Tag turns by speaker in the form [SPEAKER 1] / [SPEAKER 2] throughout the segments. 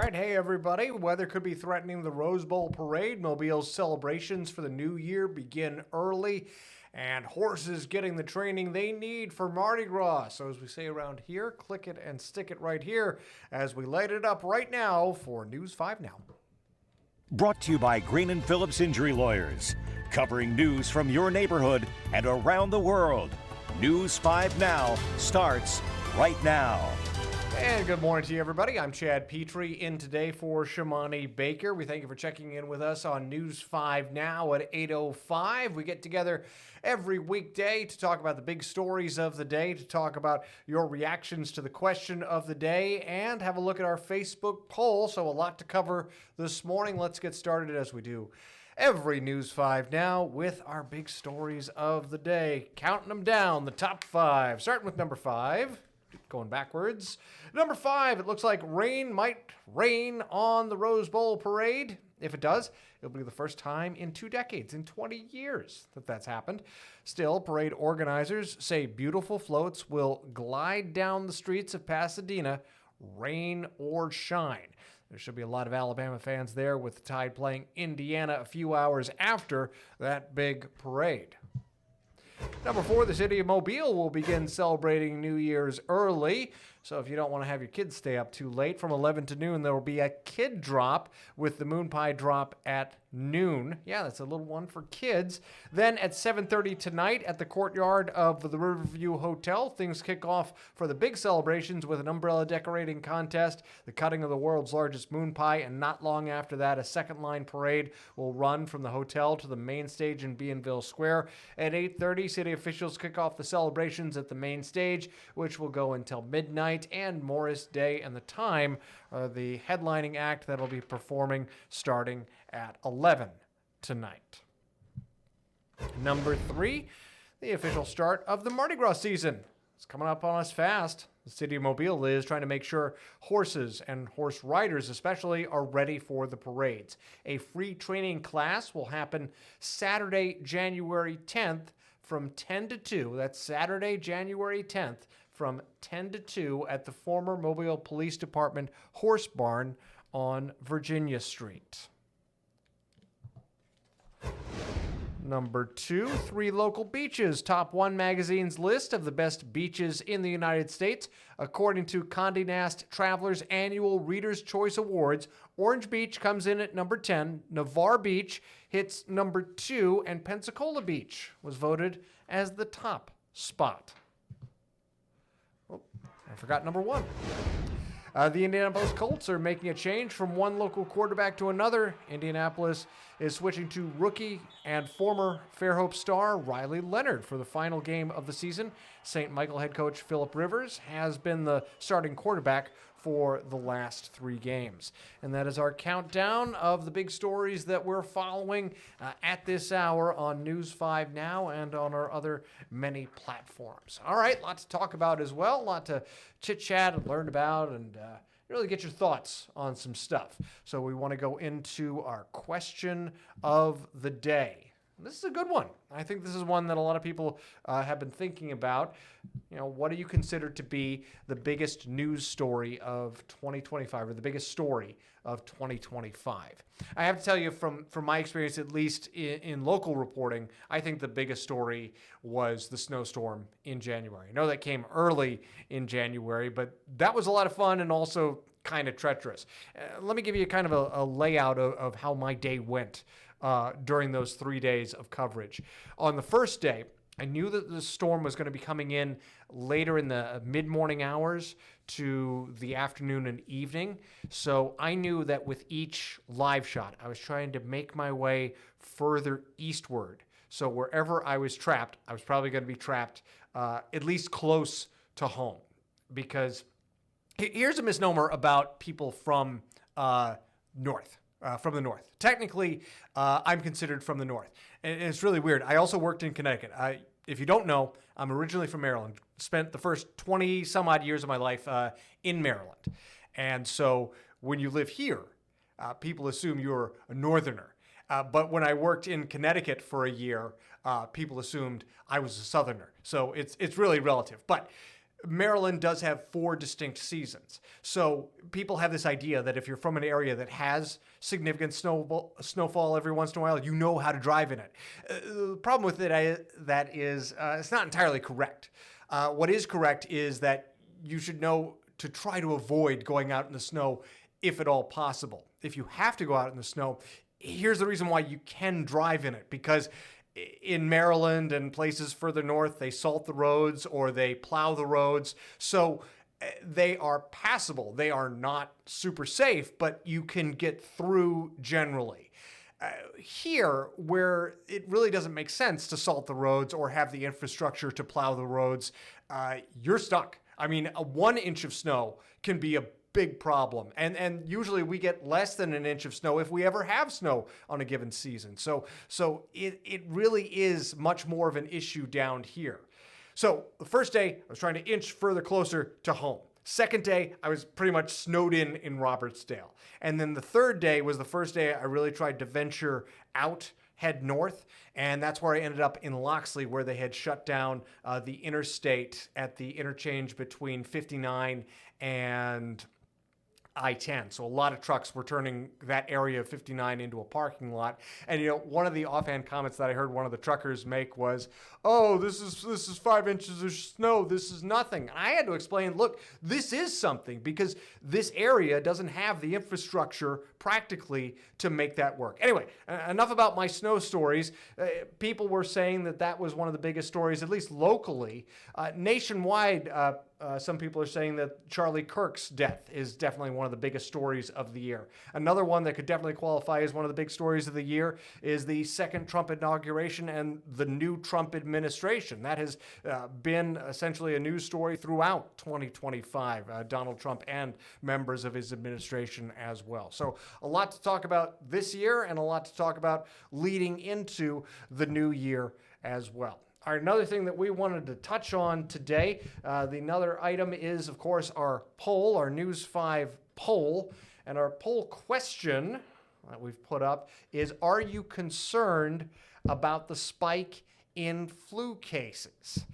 [SPEAKER 1] right, hey everybody. Weather could be threatening the Rose Bowl parade. Mobile's celebrations for the new year begin early, and horses getting the training they need for Mardi Gras. So as we say around here, click it and stick it right here as we light it up right now for News 5 Now.
[SPEAKER 2] Brought to you by Green and Phillips Injury Lawyers, covering news from your neighborhood and around the world. News 5 Now starts right now.
[SPEAKER 1] And good morning to you, everybody. I'm Chad Petrie in today for Shamani Baker. We thank you for checking in with us on News 5 Now at 8:05. We get together every weekday to talk about the big stories of the day, to talk about your reactions to the question of the day, and have a look at our Facebook poll. So a lot to cover this morning. Let's get started as we do every News 5 Now with our big stories of the day. Counting them down, the top 5. Starting with number 5. Going backwards. Number 5, it looks like rain might rain on the Rose Bowl parade. If it does, it'll be the first time in 2 decades, in 20 years, that that's happened. Still, parade organizers say beautiful floats will glide down the streets of Pasadena, rain or shine. There should be a lot of Alabama fans there, with the Tide playing Indiana a few hours after that big parade. Number 4, the city of Mobile will begin celebrating New Year's early. So if you don't want to have your kids stay up too late, from 11 to noon, there will be a kid drop with the moon pie drop at noon. Yeah, that's a little one for kids. Then at 7:30 tonight at the courtyard of the Riverview Hotel, things kick off for the big celebrations with an umbrella decorating contest, the cutting of the world's largest moon pie, and not long after that, a second line parade will run from the hotel to the main stage in Bienville Square. At 8:30, city officials kick off the celebrations at the main stage, which will go until midnight, and Morris Day and the Time are the headlining act that will be performing starting at 11 tonight. Number 3, the official start of the Mardi Gras season. It's coming up on us fast. The city of Mobile is trying to make sure horses and horse riders especially are ready for the parades. A free training class will happen Saturday, January 10th from 10 to 2. That's Saturday, January 10th from 10 to 2 at the former Mobile Police Department Horse Barn on Virginia Street. Number 2, 3 local beaches top 1 magazine's list of the best beaches in the United States. According to Condé Nast Traveler's annual Reader's Choice Awards, Orange Beach comes in at number 10, Navarre Beach hits number 2, and Pensacola Beach was voted as the top spot. Oh, I forgot number 1. The Indianapolis Colts are making a change from one local quarterback to another. Indianapolis is switching to rookie and former Fairhope star Riley Leonard for the final game of the season. St. Michael head coach Philip Rivers has been the starting quarterback for the last 3 games. And that is our countdown of the big stories that we're following at this hour on News 5 Now and on our other many platforms. All right, lots to talk about as well, a lot to chit-chat and learn about, and really get your thoughts on some stuff. So we want to go into our question of the day. This is a good one. I think this is one that a lot of people have been thinking about. You know, what do you consider to be the biggest news story of 2025, or the biggest story of 2025? I have to tell you, from my experience, at least in local reporting, I think the biggest story was the snowstorm in January. I know that came early in January, but that was a lot of fun and also kind of treacherous. Let me give you kind of a layout of how my day went during those 3 days of coverage. On the first day, I knew that the storm was going to be coming in later in the mid-morning hours to the afternoon and evening. So I knew that with each live shot, I was trying to make my way further eastward. So wherever I was trapped, I was probably going to be trapped at least close to home. Because here's a misnomer about people from north. From the north. Technically, I'm considered from the north. And it's really weird. I also worked in Connecticut. If you don't know, I'm originally from Maryland. Spent the first 20 some odd years of my life in Maryland. And so when you live here, people assume you're a northerner. But when I worked in Connecticut for a year, people assumed I was a southerner. So it's really relative. But Maryland does have 4 distinct seasons. So people have this idea that if you're from an area that has significant snowfall every once in a while, you know how to drive in it. The problem with it that is it's not entirely correct. What is correct is that you should know to try to avoid going out in the snow if at all possible. If you have to go out in the snow, here's the reason why you can drive in it, because in Maryland and places further north, they salt the roads or they plow the roads. So they are passable. They are not super safe, but you can get through generally. Here, where it really doesn't make sense to salt the roads or have the infrastructure to plow the roads, you're stuck. I mean, 1 inch of snow can be a big problem. And usually we get less than 1 inch of snow if we ever have snow on a given season. So it really is much more of an issue down here. So the first day, I was trying to inch further closer to home. Second day, I was pretty much snowed in Robertsdale. And then the third day was the first day I really tried to venture out, head north, and that's where I ended up in Loxley, where they had shut down the interstate at the interchange between 59 and I-10. So a lot of trucks were turning that area of 59 into a parking lot. And, you know, one of the offhand comments that I heard one of the truckers make was, oh, this is 5 inches of snow. This is nothing. I had to explain, look, this is something, because this area doesn't have the infrastructure practically to make that work. Anyway, enough about my snow stories. People were saying that was one of the biggest stories, at least locally. Nationwide, some people are saying that Charlie Kirk's death is definitely one of the biggest stories of the year. Another one that could definitely qualify as one of the big stories of the year is the second Trump inauguration and the new Trump administration. That has been essentially a news story throughout 2025, Donald Trump and members of his administration as well. So a lot to talk about this year and a lot to talk about leading into the new year as well. All right, another thing that we wanted to touch on today, another item is, of course, our poll, our News 5 poll. And our poll question that we've put up is, are you concerned about the spike in flu cases?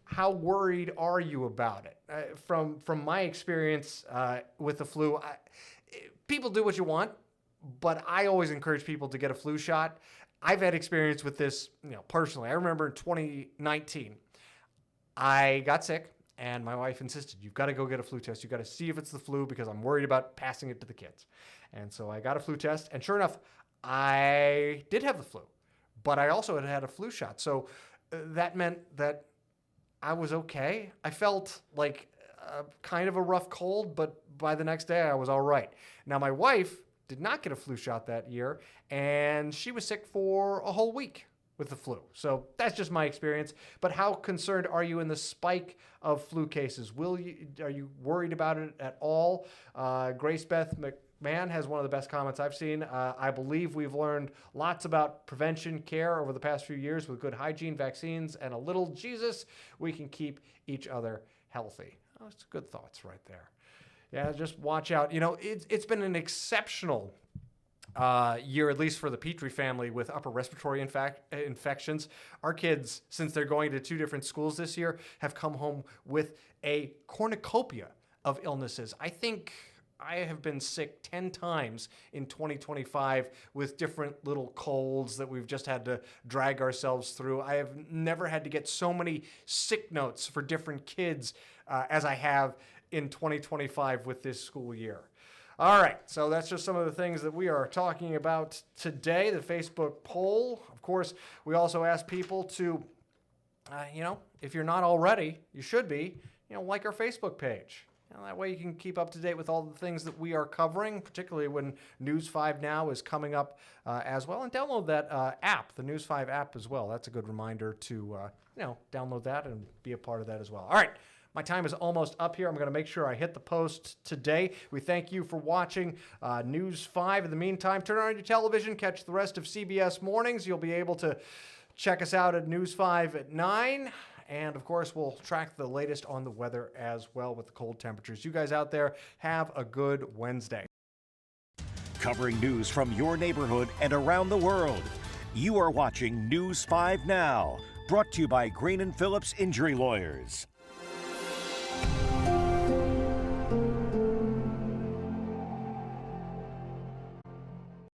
[SPEAKER 1] How worried are you about it? From my experience with the flu, people do what you want, but I always encourage people to get a flu shot. I've had experience with this, personally. I remember in 2019, I got sick, and my wife insisted, you've got to go get a flu test. You've got to see if it's the flu, because I'm worried about passing it to the kids. And so I got a flu test, and sure enough, I did have the flu, but I also had a flu shot. So that meant that I was okay. I felt like kind of a rough cold, but by the next day, I was all right. Now, my wife did not get a flu shot that year, and she was sick for a whole week with the flu. So that's just my experience. But how concerned are you in the spike of flu cases? Are you worried about it at all? Grace Beth McMahon has one of the best comments I've seen. I believe we've learned lots about prevention care over the past few years. With good hygiene, vaccines, and a little Jesus, we can keep each other healthy. Oh, it's good thoughts right there. Yeah, just watch out. It's been an exceptional year, at least for the Petrie family, with upper respiratory infections. Our kids, since they're going to 2 different schools this year, have come home with a cornucopia of illnesses. I think I have been sick 10 times in 2025 with different little colds that we've just had to drag ourselves through. I have never had to get so many sick notes for different kids as I have in 2025 with this school year. All right, so that's just some of the things that we are talking about today, the Facebook poll. Of course, we also ask people to, if you're not already, you should be, like our Facebook page. That way you can keep up to date with all the things that we are covering, particularly when News 5 Now is coming up as well. And download that app, the News 5 app as well. That's a good reminder to, download that and be a part of that as well. All right. My time is almost up here. I'm going to make sure I hit the post today. We thank you for watching News 5. In the meantime, turn on your television, catch the rest of CBS Mornings. You'll be able to check us out at News 5 at 9. And, of course, we'll track the latest on the weather as well with the cold temperatures. You guys out there, have a good Wednesday.
[SPEAKER 2] Covering news from your neighborhood and around the world. You are watching News 5 Now, brought to you by Green & Phillips Injury Lawyers.